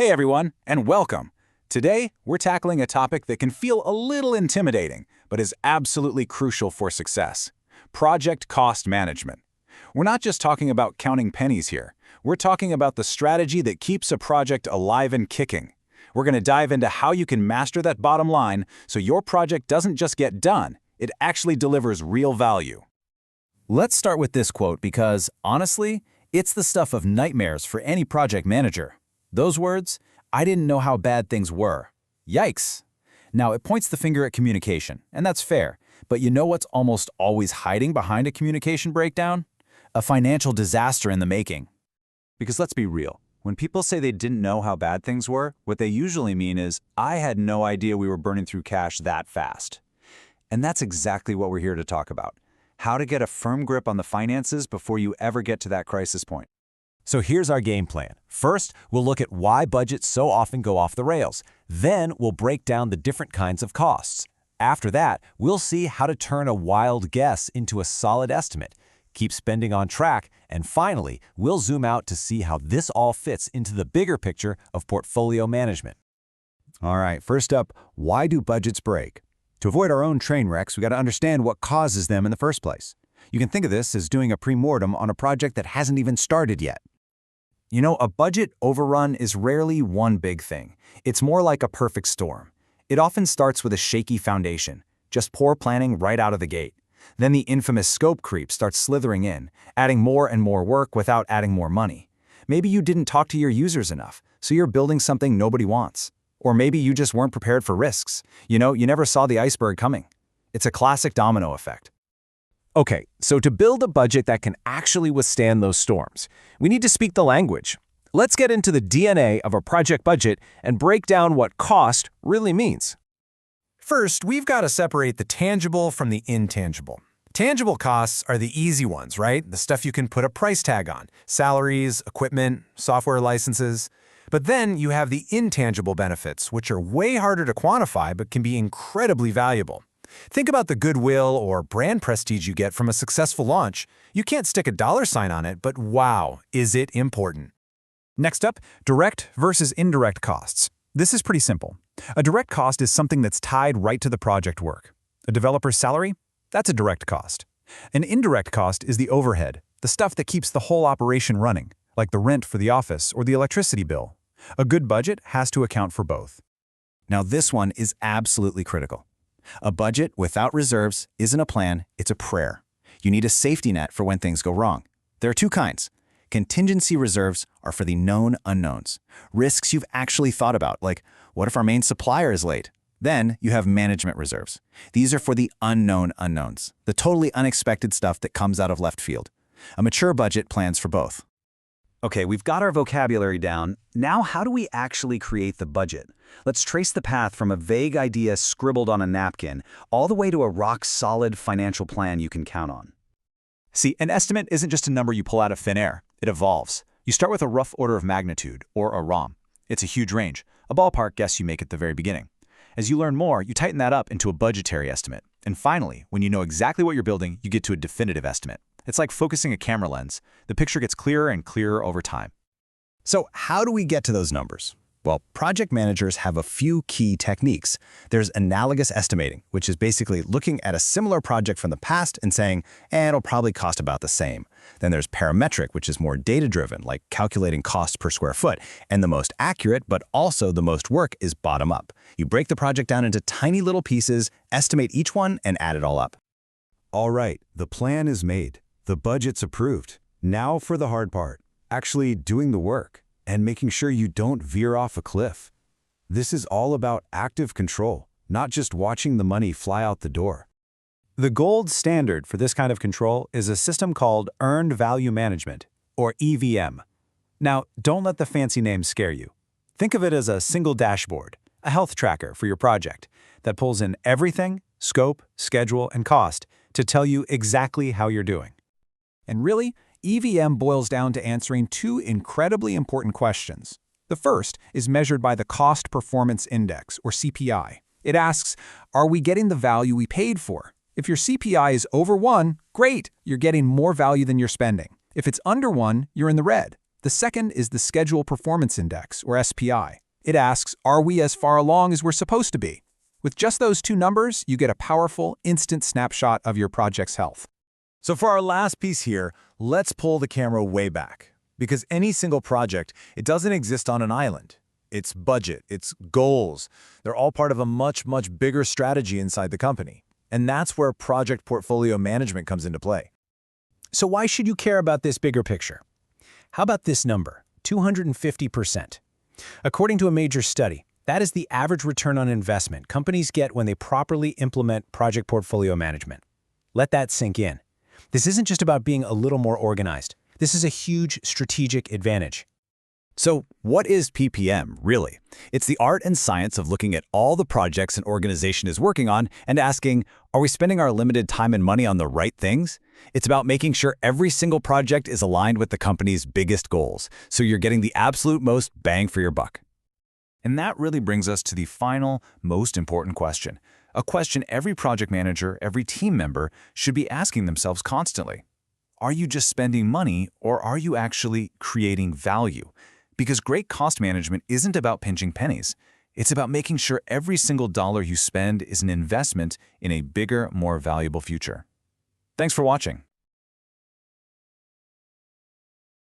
Hey everyone, and welcome. Today, we're tackling a topic that can feel a little intimidating, but is absolutely crucial for success: project cost management. We're not just talking about counting pennies here. We're talking about the strategy that keeps a project alive and kicking. We're going to dive into how you can master that bottom line so your project doesn't just get done, it actually delivers real value. Let's start with this quote because, honestly, it's the stuff of nightmares for any project manager. Those words, "I didn't know how bad things were." Yikes! Now, it points the finger at communication, and that's fair. But you know what's almost always hiding behind a communication breakdown? A financial disaster in the making. Because let's be real, when people say they didn't know how bad things were, what they usually mean is, I had no idea we were burning through cash that fast. And that's exactly what we're here to talk about: how to get a firm grip on the finances before you ever get to that crisis point. So here's our game plan. First, we'll look at why budgets so often go off the rails. Then we'll break down the different kinds of costs. After that, we'll see how to turn a wild guess into a solid estimate, keep spending on track, and finally, we'll zoom out to see how this all fits into the bigger picture of portfolio management. All right, first up, why do budgets break? To avoid our own train wrecks, we got to understand what causes them in the first place. You can think of this as doing a pre-mortem on a project that hasn't even started yet. You know, a budget overrun is rarely one big thing. It's more like a perfect storm. It often starts with a shaky foundation, just poor planning right out of the gate. Then the infamous scope creep starts slithering in, adding more and more work without adding more money. Maybe you didn't talk to your users enough, so you're building something nobody wants. Or maybe you just weren't prepared for risks. You never saw the iceberg coming. It's a classic domino effect. Okay, so to build a budget that can actually withstand those storms, we need to speak the language. Let's get into the DNA of a project budget and break down what cost really means. First, we've got to separate the tangible from the intangible. Tangible costs are the easy ones, right? The stuff you can put a price tag on: salaries, equipment, software licenses. But then you have the intangible benefits, which are way harder to quantify but can be incredibly valuable. Think about the goodwill or brand prestige you get from a successful launch. You can't stick a dollar sign on it, but wow, is it important. Next up, direct versus indirect costs. This is pretty simple. A direct cost is something that's tied right to the project work. A developer's salary? That's a direct cost. An indirect cost is the overhead, the stuff that keeps the whole operation running, like the rent for the office or the electricity bill. A good budget has to account for both. Now this one is absolutely critical. A budget without reserves isn't a plan, it's a prayer. You need a safety net for when things go wrong. There are two kinds. Contingency reserves are for the known unknowns, risks you've actually thought about, like what if our main supplier is late? Then you have management reserves. These are for the unknown unknowns, the totally unexpected stuff that comes out of left field. A mature budget plans for both. Okay, we've got our vocabulary down. Now, how do we actually create the budget? Let's trace the path from a vague idea scribbled on a napkin all the way to a rock-solid financial plan you can count on. See, an estimate isn't just a number you pull out of thin air. It evolves. You start with a rough order of magnitude, or a ROM. It's a huge range, a ballpark guess you make at the very beginning. As you learn more, you tighten that up into a budgetary estimate. And finally, when you know exactly what you're building, you get to a definitive estimate. It's like focusing a camera lens. The picture gets clearer and clearer over time. So how do we get to those numbers? Well, project managers have a few key techniques. There's analogous estimating, which is basically looking at a similar project from the past and saying, it'll probably cost about the same. Then there's parametric, which is more data-driven, like calculating cost per square foot. And the most accurate, but also the most work, is bottom-up. You break the project down into tiny little pieces, estimate each one, and add it all up. All right, the plan is made. The budget's approved. Now for the hard part, actually doing the work and making sure you don't veer off a cliff. This is all about active control, not just watching the money fly out the door. The gold standard for this kind of control is a system called Earned Value Management, or EVM. Now, don't let the fancy names scare you. Think of it as a single dashboard, a health tracker for your project that pulls in everything, scope, schedule, and cost to tell you exactly how you're doing. And really, EVM boils down to answering two incredibly important questions. The first is measured by the Cost Performance Index, or CPI. It asks, are we getting the value we paid for? If your CPI is over 1, great, you're getting more value than you're spending. If it's under 1, you're in the red. The second is the Schedule Performance Index, or SPI. It asks, are we as far along as we're supposed to be? With just those two numbers, you get a powerful, instant snapshot of your project's health. So for our last piece here, let's pull the camera way back. Because any single project, it doesn't exist on an island. Its budget, its goals, they're all part of a much, much bigger strategy inside the company. And that's where project portfolio management comes into play. So why should you care about this bigger picture? How about this number, 250%? According to a major study, that is the average return on investment companies get when they properly implement project portfolio management. Let that sink in. This isn't just about being a little more organized. This is a huge strategic advantage. So what is PPM, really? It's the art and science of looking at all the projects an organization is working on and asking, are we spending our limited time and money on the right things? It's about making sure every single project is aligned with the company's biggest goals, so you're getting the absolute most bang for your buck. And that really brings us to the final, most important question. A question every project manager, every team member should be asking themselves constantly. Are you just spending money, or are you actually creating value? Because great cost management isn't about pinching pennies. It's about making sure every single dollar you spend is an investment in a bigger, more valuable future. Thanks for watching.